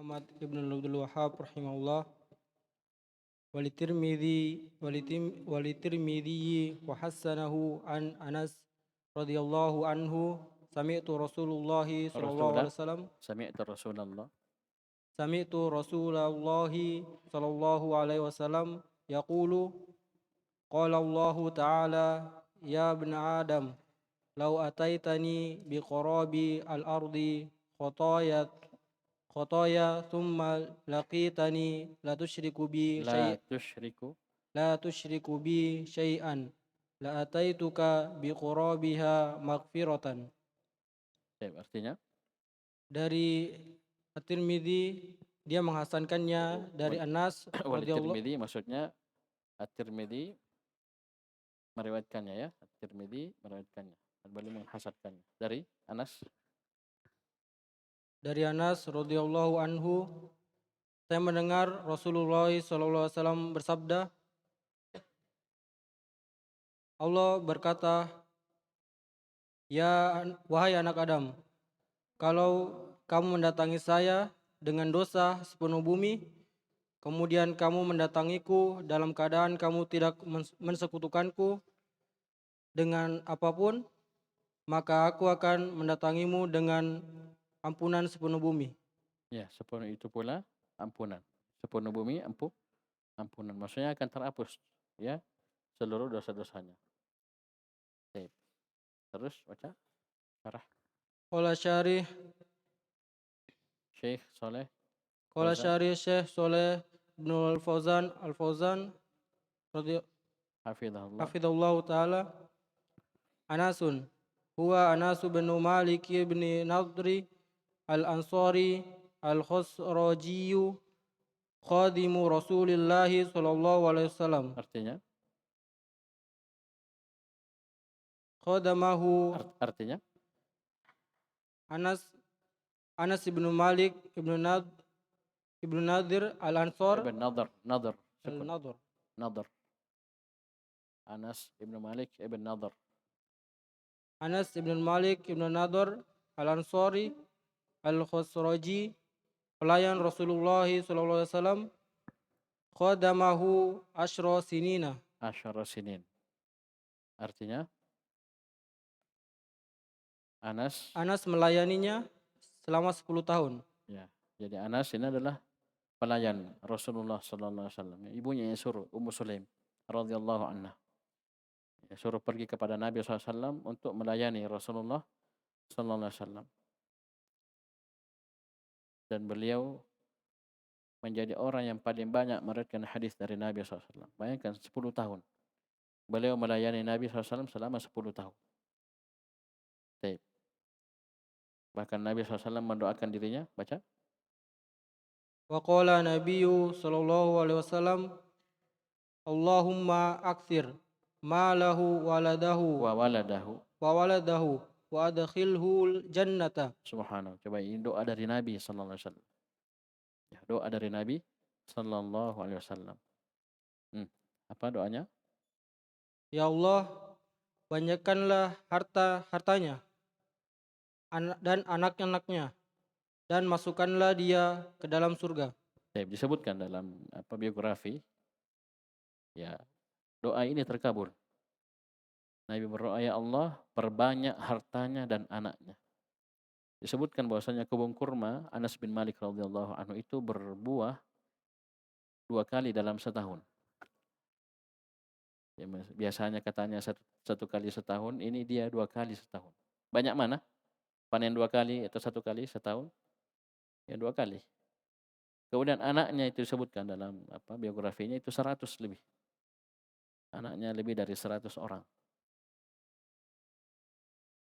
Muhammad ibn Abdul Wahhab rahimahullah walitirmidhi wa hassanahu an Anas radhiyallahu anhu sami'tu Rasulullah sallallahu Rasulah, alaihi wasallam sami'tu Rasulullah. sami'tu Rasulullah sallallahu alaihi wasallam yaqulu qala Allah ta'ala ya ibn Adam law ataitani biqarabi al-ardi khatayat khotaya thumma laqitani La tusyriku. la tusyriku bi syai'an la ataituka bi qurabiha maghfiratan. Artinya, Dari At-Tirmidzi, dia menghasankannya dari Anas radhiyallahu. Tirmidzi maksudnya At-Tirmidzi meriwayatkannya ya. At-Tirmidzi meriwayatkannya. Al-Albani menghasankannya. Dari Anas Radhiyallahu anhu, saya mendengar Rasulullah SAW bersabda, Allah berkata, ya wahai anak Adam, kalau kamu mendatangi saya dengan dosa sepenuh bumi, kemudian kamu mendatangiku dalam keadaan kamu tidak mensekutukanku dengan apapun, maka aku akan mendatangimu dengan ampunan sepenuh bumi. ya, sepenuh itu pula ampunan. Sepenuh bumi ampunan. Maksudnya akan terhapus ya seluruh dosa-dosanya. Terus baca syarah Qala syarih Syekh Soleh Qala Fauzan syarih Syekh Soleh bin Al-Fauzan hafizahullah. hafidhahullah ta'ala, Anasun huwa Anasu bin Malik bin Nadri al-Ansari al-Khosrajiyu khadimu Rasulillahi sallallahu alaihi wasallam. Artinya Khadamahu artinya Anas ibn Malik ibn Nadir al-Ansar Ibn Nadr al-Nadr. Nadr Anas ibn Malik ibn Nadr. Anas ibn Malik ibn Nadr al-Ansari al-Khosraji, pelayan Rasulullah sallallahu alaihi wasallam, khadamahu asyra sinina. Asyara sinin. Artinya Anas melayaninya selama 10 tahun. ya. Jadi Anas ini adalah pelayan Rasulullah sallallahu alaihi wasallam. Ibunya yang suruh Ummu Sulaim radhiyallahu anha. Ya, suruh pergi kepada Nabi SAW untuk melayani Rasulullah sallallahu alaihi wasallam. Dan beliau menjadi orang yang paling banyak meriwayatkan hadis dari Nabi SAW. Bayangkan 10 tahun. Beliau melayani Nabi SAW selama 10 tahun. Baik. Bahkan Nabi SAW mendoakan dirinya, baca. Wa qala Nabiyyu sallallahu alaihi wasallam, Allahumma akthir malahu Wa waladahu wa adkhilhu jannata. Subhanallah. Coba ini doa dari Nabi sallallahu alaihi wasallam. Ya, doa dari Nabi sallallahu alaihi wasallam. Apa doanya? Ya Allah, banyakkanlah hartanya dan anak-anaknya, dan masukkanlah dia ke dalam surga. Disebutkan dalam biografi, ya doa ini terkabul. Nabi berdoa, ya Allah, perbanyak hartanya dan anaknya. Disebutkan bahwasanya kebun kurma Anas bin Malik radhiyallahu anhu itu berbuah 2 kali dalam setahun. Ya, biasanya katanya satu kali setahun, ini dia 2 kali setahun. Banyak mana? Panen 2 kali atau 1 kali setahun? Ya 2 kali. Kemudian anaknya itu disebutkan dalam biografinya itu 100 lebih. Anaknya lebih dari 100 orang.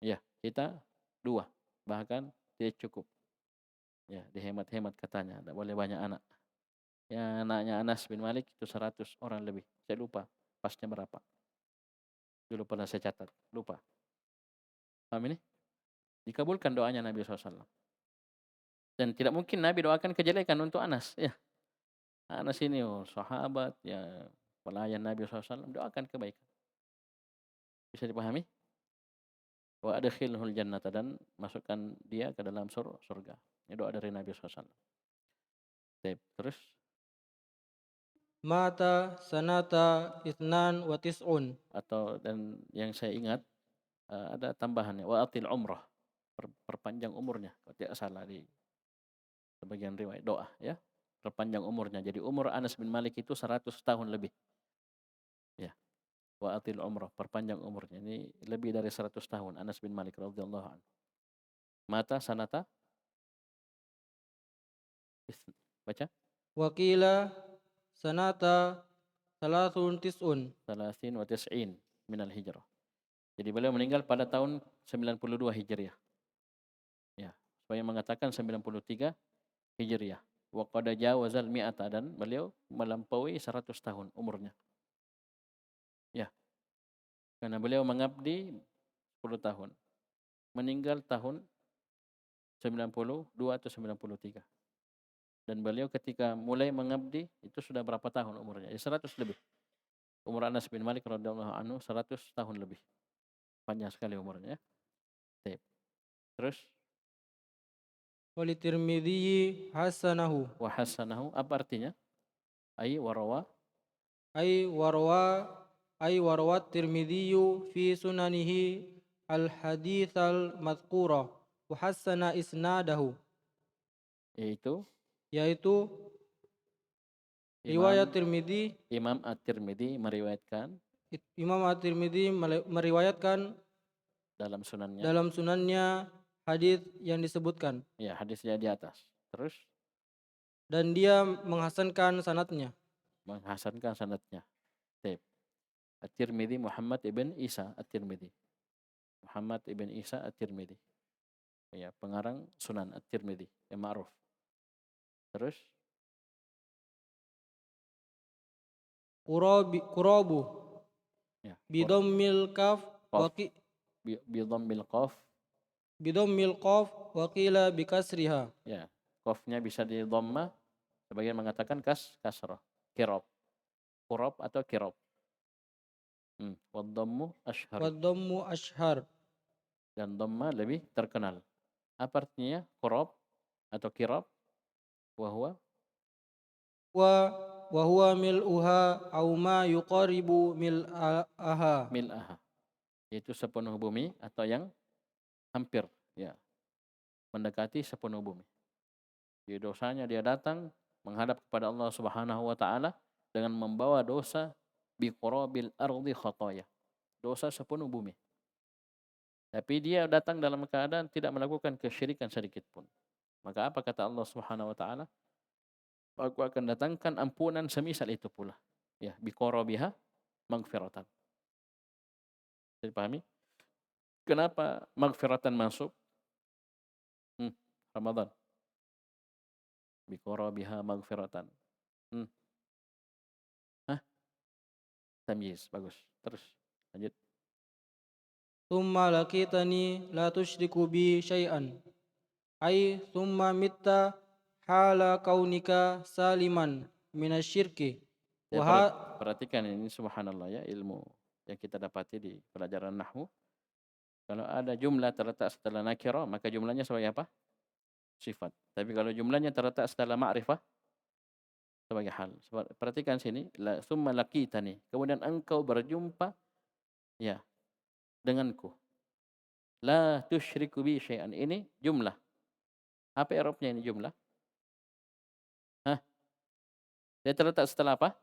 Ya, kita 2, bahkan tidak cukup. Ya, dihemat-hemat katanya, tidak boleh banyak anak. Ya, anaknya Anas bin Malik itu 100 orang lebih. Saya lupa pasnya berapa. Dulu pernah saya catat, lupa. Paham ini? Dikabulkan doanya Nabi SAW. Dan tidak mungkin Nabi doakan kejelekan untuk Anas. Ya, Anas ini sahabat, ya pelayan Nabi SAW, doakan kebaikan. Bisa dipahami? Wa adkhilhul jannata, dan masukkan dia ke dalam surga. Ini doa dari Nabi SAW. Terus mata sanata ithnan wa tis'un. atau dan yang saya ingat ada tambahannya wa atil umrah, perpanjang umurnya kalau tidak salah di sebagian riwayat doa ya. Perpanjang umurnya. Jadi umur Anas bin Malik itu 100 tahun lebih. Ya. Wa atil umrah, perpanjang umurnya. Ini lebih dari 100 tahun Anas bin Malik radhiyallahu anhu. Mata sanata baca Wakila sanata salasun tis'un. 30 wa 90 minal hijrah. Jadi beliau meninggal pada tahun 92 Hijriah. Ya, supaya mengatakan 93 Hijriah. Wa qad jawazal mi'ata dan beliau melampaui 100 tahun umurnya. Ya, karena beliau mengabdi 10 tahun. Meninggal tahun 92 atau 93. Dan beliau ketika mulai mengabdi itu sudah berapa tahun umurnya? Ya 100 lebih. Umur Anas bin Malik radhiyallahu anhu 100 tahun lebih. Panjang sekali umurnya ya. Baik. Terus Wali Tirmidzi hasanahu. wa hasanahu apa artinya? Ai warawa Ay warwat Tirmidzi fi sunanihi al hadits al madhkura wa hassana isnadahu, yaitu yaitu riwayat Imam Tirmidzi. Imam At-Tirmidzi meriwayatkan Imam At-Tirmidzi meriwayatkan dalam sunannya. dalam sunannya hadis yang disebutkan, Ya, hadisnya di atas. Terus dan dia menghasankan sanadnya. menghasankan sanadnya. Baik. At-Tirmidzi Muhammad ibn Isa At-Tirmidzi. Muhammad ibn Isa At-Tirmidzi. Ya, pengarang Sunan At-Tirmidzi yang ma'ruf. Terus Qurabu ya, bidammil kaf qaf waqi bi dhammil qaf. bidammil qaf waqila bikasriha. Ya, qafnya bisa di dhamma, sebagian mengatakan kasrah. Kirab. Qurab atau kirab. Wa dhammu ashhar. Wadhammu ashhar. Dan dhamma lebih terkenal. Apa artinya qurab atau kirab? Wa huwa Wa huwa mil'uha aw ma yuqaribu mil'aha. mil'aha, yaitu sepenuh bumi atau yang hampir ya mendekati sepenuh bumi. Jadi dosanya dia datang menghadap kepada Allah Subhanahu wa taala dengan membawa dosa biqurabil ardi khataya. Dosa sepenuh bumi. Tapi dia datang dalam keadaan tidak melakukan kesyirikan sedikit pun. Maka apa kata Allah Subhanahu wa taala? Aku akan datangkan ampunan semisal itu pula. Ya, biqarabiha maghfiratan. Dipahami? Kenapa maghfiratan masuk? Ramadan. Biqarabiha maghfiratan. Tamyiz, bagus. Terus lanjut. Thumma laqitani la tusyriku bi syai'an. Ay thumma mitta hala kaunika saliman minasyirki. Ya, Wa perhatikan ini subhanallah ya, ilmu yang kita dapati di pelajaran nahwu. Kalau ada jumlah terletak setelah nakirah, maka jumlahnya sebagai apa? Sifat. Tapi kalau jumlahnya terletak setelah ma'rifah, sebagai hal. Perhatikan sini, summa laqitani. Kemudian engkau berjumpa ya denganku. La tusyriku bi syai'an. Ini jumlah. Apa i'rabnya ini jumlah? Dia terletak setelah apa?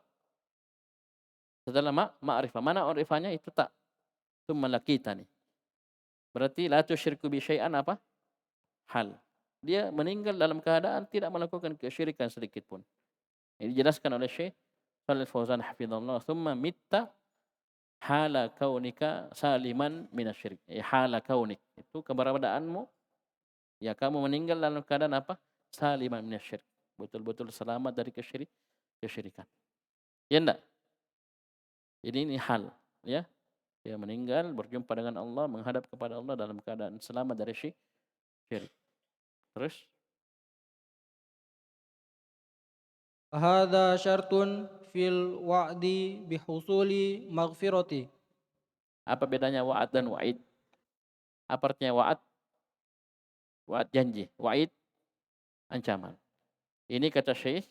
Setelah ma'rifah. Mana ma'rifahnya? Itu tak. Summa laqitani. Berarti la tusyriku bi syai'an apa? Hal. Dia meninggal dalam keadaan tidak melakukan kesyirikan sedikit pun. Ini dijelaskan oleh Syekh Shalih Fauzan hafizallahu. Summa mitta hala kaunika saliman minasyirik. Hala kaunik. Itu keberadaanmu. Ya, kamu meninggal dalam keadaan apa? Saliman minasyirik. Betul-betul selamat dari kesyirikan. Ya enggak? Jadi ini hal. Ya. Dia meninggal, berjumpa dengan Allah, menghadap kepada Allah dalam keadaan selamat dari syirik. Terus? hadza syartun fil wa'di bihusuli maghfirati. Apa bedanya wa'ad dan wa'id? Apa artinya wa'ad? Wa'ad janji. Wa'id ancaman. Ini kata Syekh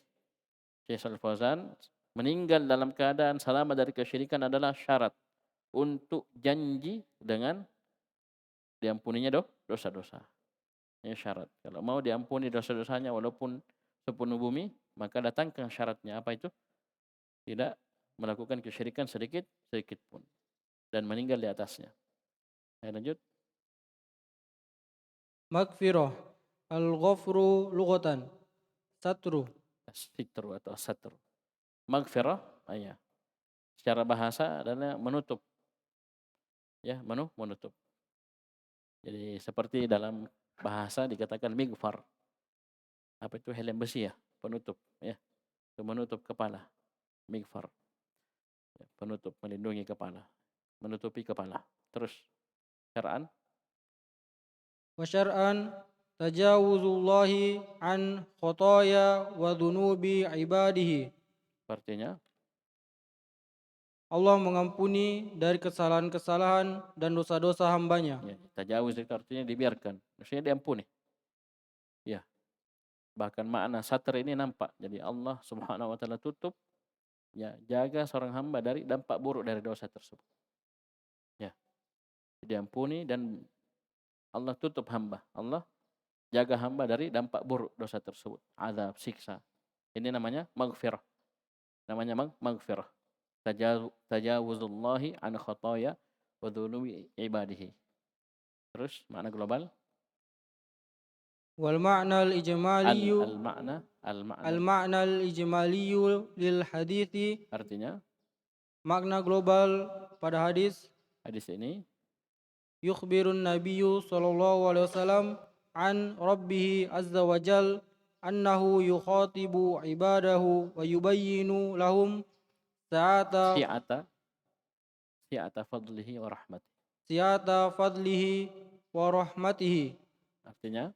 Shalih Fauzan, meninggal dalam keadaan selamat dari kesyirikan adalah syarat untuk janji dengan diampuninya dosa-dosa. Ini syarat. Kalau mau diampuni dosa-dosanya walaupun sepenuh bumi, maka datangkan syaratnya. Apa itu? Tidak melakukan kesyirikan sedikit pun dan meninggal di atasnya. Lanjut. Magfirah. Al-ghafru lughatan. Satru. Sitru atau satru. Maghfirah, ya. Secara bahasa adalah menutup. Ya, menutup. Jadi seperti dalam bahasa dikatakan mighfar. Apa itu? Helm besi ya, penutup ya. Itu menutup kepala. Mighfar. Ya, penutup, melindungi kepala. Menutupi kepala. Terus syar'an Wa syar'an tajawuzullahi an khotoya wa dhunubi ibadihi. artinya Allah mengampuni dari kesalahan-kesalahan dan dosa-dosa hambanya. ya, tajawuz itu artinya dibiarkan. Maksudnya diampuni. Ya. Bahkan makna satr ini nampak. Jadi Allah Subhanahu wa taala tutup, ya, jaga seorang hamba dari dampak buruk dari dosa tersebut. Ya. Diampuni dan Allah tutup hamba. Allah jaga hamba dari dampak buruk dosa tersebut. Azab, siksa. Ini namanya maghfirah. Namanya maghfirah. Tajawuzullahi an khotoya wa dhunubi ibadihi. Terus makna global Wal ma'na al-ijmaliyu al-ma'na al-ijmaliyu lil hadithi. artinya Makna global pada hadis, hadis ini yukhbirun nabiyyu sallallahu alaihi wasallam an rabbih azza wa jal annahu yukhatibu ibadahu wa yubayyinu lahum sa'ata si'ata fadlihi wa rahmatihi. fadlihi wa rahmatihi. Artinya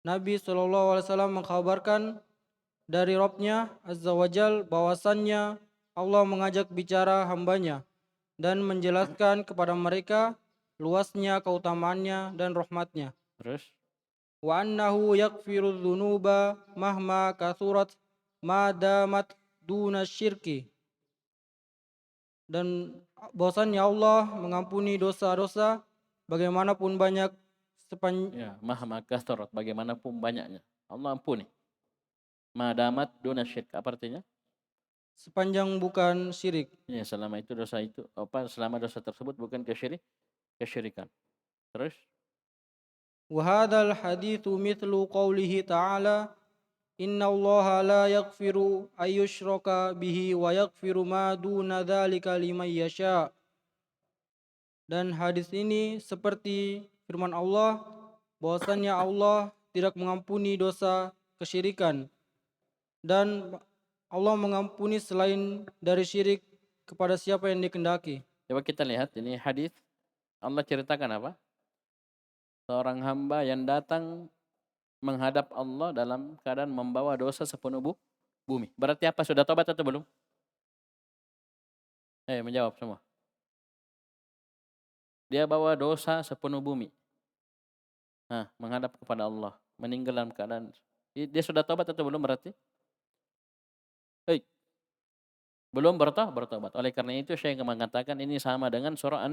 Nabi sallallahu alaihi wasallam mengkhabarkan dari Rabb-Nya azza wa jal bahwasannya Allah mengajak bicara hambanya dan menjelaskan kepada mereka luasnya keutamaannya dan rahmatnya. terus Wa annahu yaghfiru dzunuba mahma kathurat ma damat duna syirki. Dan bahwasannya Allah mengampuni dosa-dosa bagaimanapun banyak ya, mahma kastarat, bagaimanapun banyaknya Allah ampuni. Madamat duna syirk, apa artinya? sepanjang bukan syirik. Ya, selama selama dosa tersebut bukan kesyirikan. Terus Wa hadzal haditsu mithlu qoulihi ta'ala inna allaha la yaghfiru ayyushraka bihi wa yaghfiru ma duna dzalika liman yasha. Dan hadis ini seperti firman Allah bahwasannya Allah tidak mengampuni dosa kesyirikan dan Allah mengampuni selain dari syirik kepada siapa yang dikehendaki. coba kita lihat ini hadis Allah ceritakan apa? Seorang hamba yang datang menghadap Allah dalam keadaan membawa dosa sepenuh bumi. Berarti apa? Sudah tobat atau belum? Menjawab semua. Dia bawa dosa sepenuh bumi. Nah, menghadap kepada Allah, meninggal dalam keadaan dia sudah tobat atau belum berarti? Belum bertobat. Oleh karena itu saya mengatakan ini sama dengan surah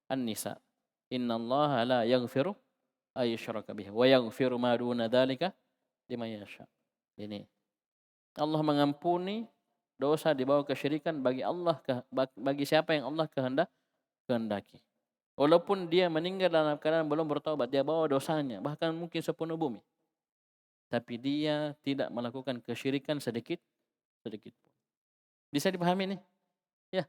An-Nisa. Innallaha la yaghfiru ayyushraka bihi wa yaghfiru ma duna dzalika liman yasha. Ini Allah mengampuni dosa di bawah kesyirikan bagi siapa yang Allah kehendaki. Walaupun dia meninggal dalam keadaan belum bertobat, dia bawa dosanya bahkan mungkin sepenuh bumi. Tapi dia tidak melakukan kesyirikan sedikit pun. Bisa dipahami nih? Ya.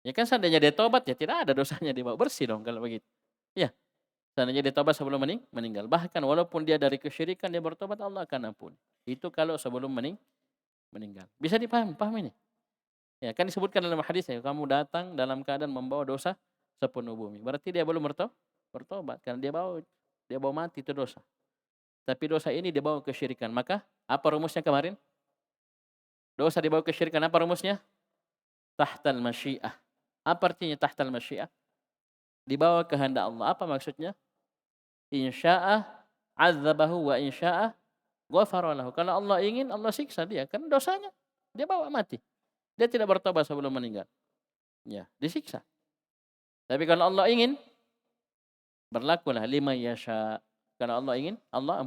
Ya kan seandainya dia tobat ya tidak ada dosanya dibawa, bersih dong kalau begitu. Ya. Seandainya dia tobat sebelum meninggal. Bahkan walaupun dia dari kesyirikan dia bertobat, Allah akan ampuni. Itu kalau sebelum meninggal. Bisa dipahami? Pahami nih? Ya, kan disebutkan dalam hadis ya, kamu datang dalam keadaan membawa dosa sepenuh bumi. Berarti dia belum bertobat karena dia bawa mati itu dosa. Tapi dosa ini dia bawa kesyirikan. Maka apa rumusnya kemarin? Dosa dibawa kesyirikan, apa rumusnya? Tahtal masyiah. Apa artinya tahtal masyiah? Di bawah kehendak Allah. Apa maksudnya? Insya'ah 'adzabahu wa in syaa'a ghafara lahu. Kalau Allah ingin, Allah siksa dia, karena dosanya dia bawa mati. Dia tidak bertobat sebelum meninggal. Ya, disiksa. Tapi kalau Allah ingin, berlakulah liman yasha. Kalau Allah ingin, Allah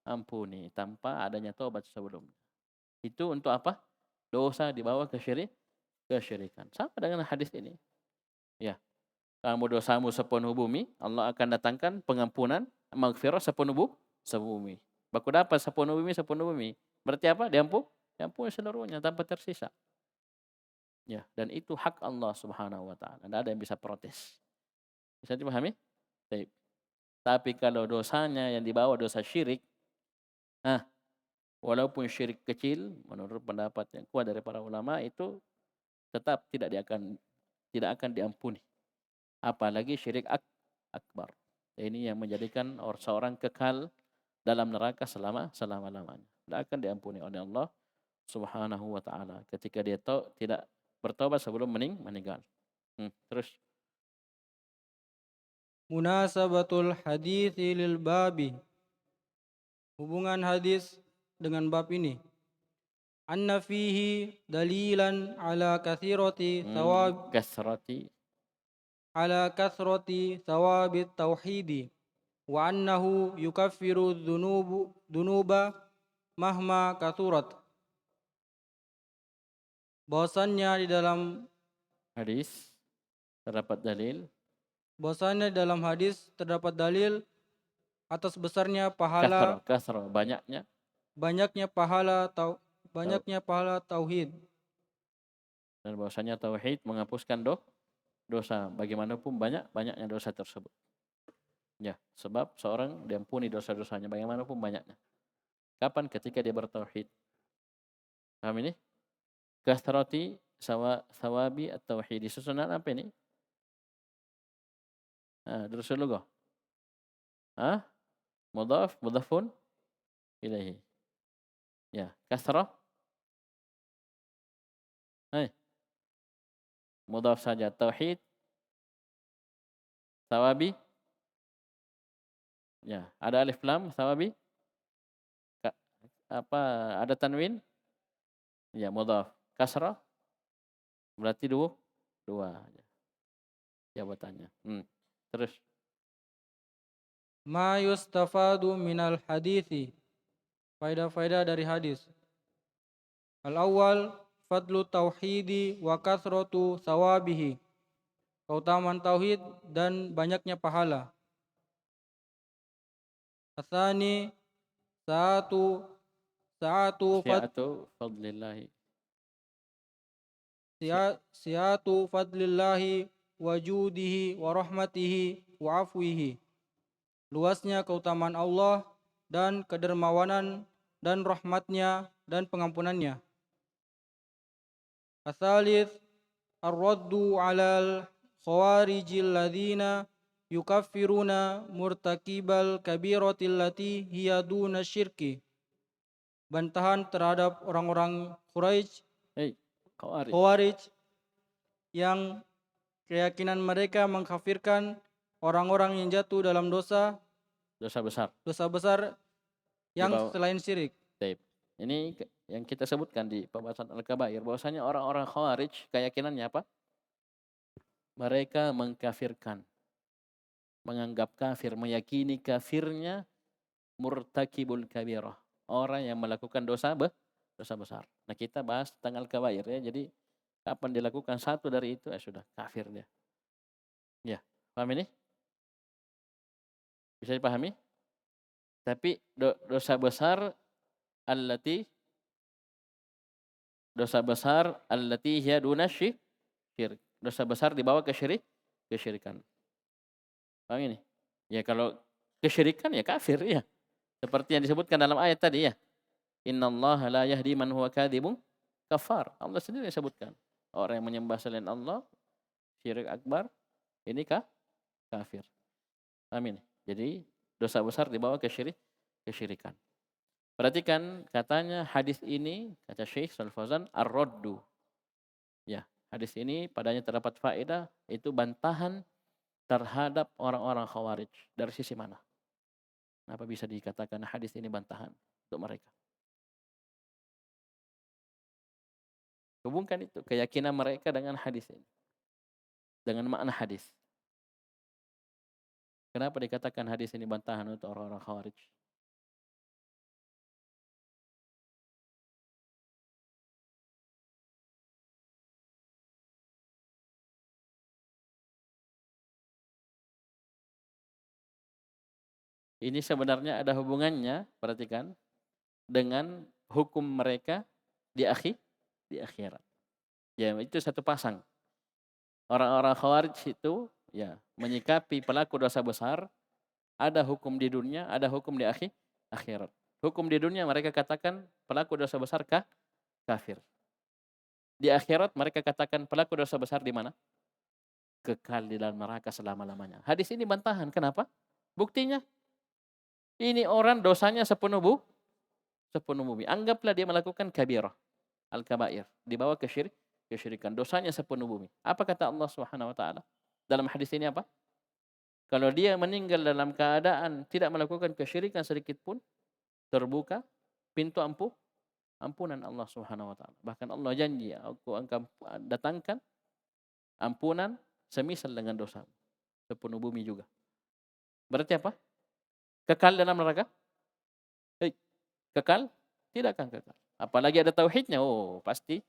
ampuni tanpa adanya taubat sebelumnya. Itu untuk apa? Dosa dibawa kesyirikan. Sama dengan hadis ini. Ya, kamu dosamu sepenuh bumi, Allah akan datangkan pengampunan, maghfirah sepenuh bumi. Baku dapat sepenuh bumi. Berarti apa? Diampuni seluruhnya tanpa tersisa. Ya, dan itu hak Allah Subhanahu wa taala. Tidak ada yang bisa protes. Bisa dipahami? Baik. Tapi kalau dosanya yang dibawa dosa syirik, walaupun syirik kecil, menurut pendapat yang kuat dari para ulama itu tetap tidak akan diampuni. Apalagi syirik akbar. Ini yang menjadikan seorang kekal dalam neraka selama-lamanya. Tidak akan diampuni oleh Allah Subhanahu wa taala ketika dia tidak bertobat sebelum meninggal. Terus Munasabatul hadithi lil babi. Hubungan hadis dengan bab ini. Anna fihi dalilan ala kathrati thawabit tauhidi wa annahu yukaffiru dhunuba mahma kathurat. Bahwasannya di dalam hadis terdapat dalil atas besarnya pahala kasrah banyaknya pahala tauhid, dan bahwasanya tauhid menghapuskan dosa bagaimanapun banyaknya dosa tersebut. Ya, sebab seorang diampuni dosa-dosanya bagaimanapun banyaknya. Kapan? Ketika dia bertauhid. Paham ini? Kasrati sawabi at-tauhid. Susunan apa ini? Durusul lughah. Mudhafun ilaihi. Ya, kasrah. Mudhaf saja. Tauhid. Sawabi. Ya, ada alif lam sawabi. Ada tanwin? Ya, mudhaf. Kasrah. Berarti dua jabatannya. Terus. Ma yustafadu minal hadithi. Faedah-faedah dari hadis. Al-awwal fadlu tauhidi wa kathratu sawabihi. Keutamaan tauhid dan banyaknya pahala. Atsani sa'atu fadlillahi. Siyatu fadlillahi wa judihi wa rahmatihi wa afwihi. Luasnya keutamaan Allah dan kedermawanan dan rahmatnya dan pengampunannya. Atsalits ar-raddu 'alal khawarijil ladzina yukaffiruna murtakibal kabiratil lati hiya duna syirki. Bantahan terhadap orang-orang Khawarij yang keyakinan mereka mengkafirkan orang-orang yang jatuh dalam dosa besar yang selain syirik. Ini yang kita sebutkan di pembahasan Al-Kabair, bahwasanya orang-orang Khawarij keyakinannya apa? Mereka mengkafirkan, menganggap kafir, meyakini kafirnya murtakibul kabirah, orang yang melakukan dosa besar. Nah, kita bahas tentang Al-Kabair ya. Jadi kapan dilakukan satu dari itu sudah kafir dia. Ya, paham ini? Bisa dipahami? Tapi dosa besar allati hiya duna syirk. Dosa besar dibawa ke kesyirikan. Paham ini? Ya, kalau kesyirikan ya kafir ya. Seperti yang disebutkan dalam ayat tadi ya. Innallaha la yahdi man huwa kadzibun kafar. Allah sendiri sebutkan. Orang yang menyembah selain Allah, syirik akbar, ini kafir. Amin. Jadi dosa besar dibawa ke kesyirikan. Perhatikan katanya hadis ini, kata Syekh Shalih Fauzan, ar-raddu. Ya, hadis ini padanya terdapat faedah, itu bantahan terhadap orang-orang Khawarij. Dari sisi mana? Kenapa bisa dikatakan hadis ini bantahan untuk mereka? Hubungkan itu keyakinan mereka dengan hadis ini, dengan makna hadis. Kenapa dikatakan hadis ini bantahan untuk orang-orang Khawarij? Ini sebenarnya ada hubungannya, perhatikan, dengan hukum mereka di di akhirat. Ya, itu satu pasang. Orang-orang Khawarij itu ya menyikapi pelaku dosa besar, ada hukum di dunia, ada hukum di akhirat. Hukum di dunia mereka katakan pelaku dosa besar kafir. Di akhirat mereka katakan pelaku dosa besar di mana? Kekal di dalam neraka selama-lamanya. Hadis ini bantahan. Kenapa? Buktinya ini orang dosanya sepenuh bumi. Anggaplah dia melakukan kabirah, al-kabair, dibawa kesyirikan. Dosanya sepenuh bumi. Apa kata Allah Subhanahu wa taala? Dalam hadis ini apa? Kalau dia meninggal dalam keadaan tidak melakukan kesyirikan sedikit pun, terbuka pintu ampunan Allah Subhanahu wa taala. Bahkan Allah janji, aku akan datangkan ampunan semisal dengan dosa sepenuh bumi juga. Berarti apa? Kekal dalam neraka? Kekal? Tidak akan kekal. Apalagi ada tauhidnya, oh pasti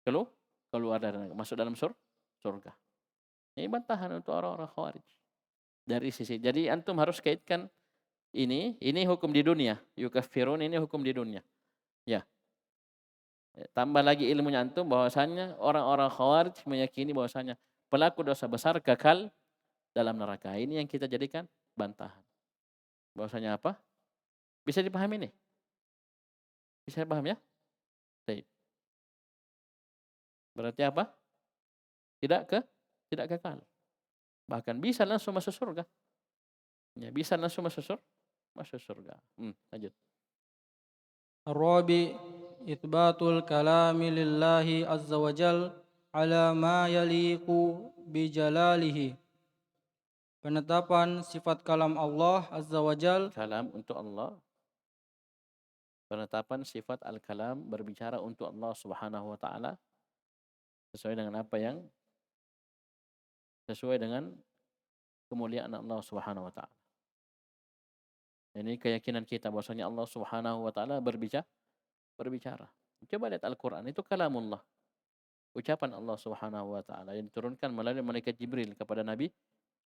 keluar dari neraka, masuk dalam surga. Ini bantahan untuk orang-orang Khawarij. Dari sisi, jadi antum harus kaitkan ini hukum di dunia. Yukaffirun ini hukum di dunia. Ya. Tambah lagi ilmunya antum bahwasanya orang-orang Khawarij meyakini bahwasanya pelaku dosa besar kekal dalam neraka. Ini yang kita jadikan bantahan. Bahwasanya apa? Bisa dipahami nih? Bisa paham ya? Baik. Berarti apa? Tidak kekal. Bahkan bisa langsung masuk surga. Ya, bisa langsung masuk surga. Lanjut. Ar-rabi itsbatul kalami lillahi azza wa jal ala ma yaliqu bi jalalihi. Penetapan sifat kalam Allah azza wa jal, Kalam untuk Allah. Penetapan sifat al-kalam, berbicara untuk Allah Subhanahu wa taala sesuai dengan apa yang sesuai dengan kemuliaan Allah Subhanahu wa taala. Ini keyakinan kita bahwasanya Allah Subhanahu wa taala berbicara. Coba lihat Al-Qur'an, itu kalamullah. Ucapan Allah Subhanahu wa taala yang diturunkan melalui malaikat Jibril kepada Nabi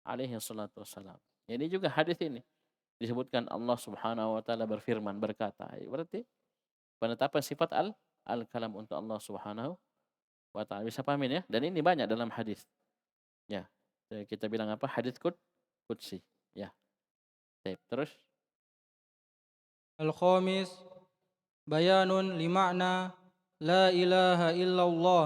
alaihi salatu wassalam. Ini juga hadis ini disebutkan Allah Subhanahu wa taala berfirman, berkata. Berarti penetapan sifat al-kalam untuk Allah Subhanahu wa taala. Bisa pahamin ya? Dan ini banyak dalam hadis. Ya. Kita bilang apa? Hadis qudsi. Ya. Baik, terus al-khamis bayanun lima'na la ilaha illallah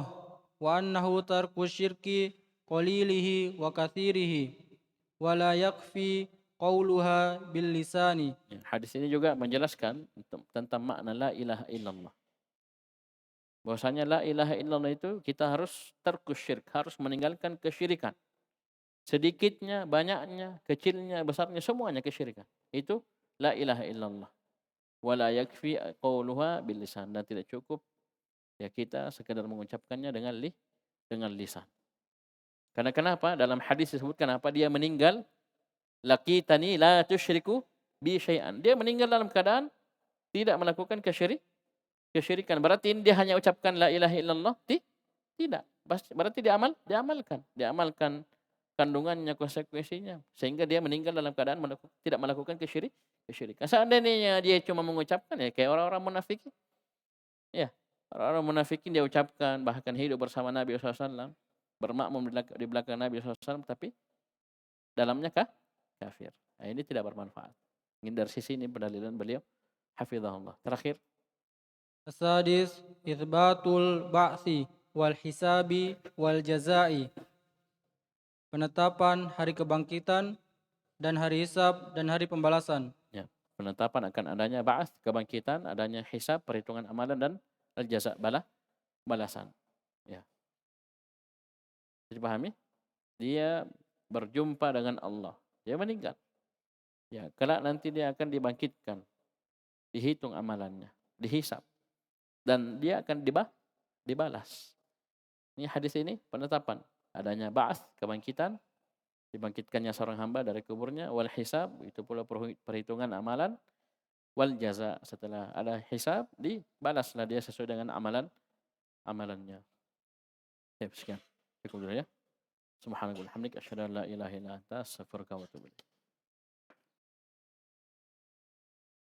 wa annahu tarku syirki qalilihi wa kathirihi wa la yakfi qauluha bil lisani. ya, hadis ini juga menjelaskan tentang makna la ilaha illallah. Bahwasanya la ilaha illallah itu kita harus tarkus syirik, harus meninggalkan kesyirikan. Sedikitnya, banyaknya, kecilnya, besarnya, semuanya kesyirikan. Itu la ilaha illallah. Wala yakfi qauluha bil lisan, dan tidak cukup ya kita sekedar mengucapkannya dengan lisan. Karena kenapa? Dalam hadis disebutkan apa? Dia meninggal laqitani la tusyriku bi syai'an. Dia meninggal dalam keadaan tidak melakukan kesyirikan. Berarti dia hanya ucapkan la ilaha illallah? Tidak. Berarti diamalkan kandungannya, konsekuensinya, sehingga dia meninggal dalam keadaan tidak melakukan kesyirikan. Seandainya dia cuma mengucapkan, ya kayak orang-orang munafikin. Ya, orang-orang munafikin dia ucapkan, bahkan hidup bersama Nabi SAW, bermakmum di belakang Nabi SAW, tapi dalamnya kafir. Nah, ini tidak bermanfaat. Ini dari sisi ini pendalilan beliau, hafizahullah. Terakhir, Asadis itsbatul ba'si wal hisabi wal jazai. Penetapan hari kebangkitan dan hari hisab dan hari pembalasan. ya, penetapan akan adanya ba'ats, kebangkitan, adanya hisab, perhitungan amalan, dan al-jaza, balasan. Ya. Dipahami? Dia berjumpa dengan Allah. Dia meninggal. Ya, kelak nanti dia akan dibangkitkan, dihitung amalannya, dihisap, dan dia akan dibalas. Ini hadis ini penetapan adanya ba'ats, kebangkitan, dibangkitkannya seorang hamba dari kuburnya, wal hisab, itu pula perhitungan amalan, wal jaza, setelah ada hisab dibalaslah dia sesuai dengan amalannya. Ya, sekian. Cukup dulu ya. Subhanallah, alhamdulillah, asyhadu an la ilaha illa anta, astaghfiruka wa atubu ilaik.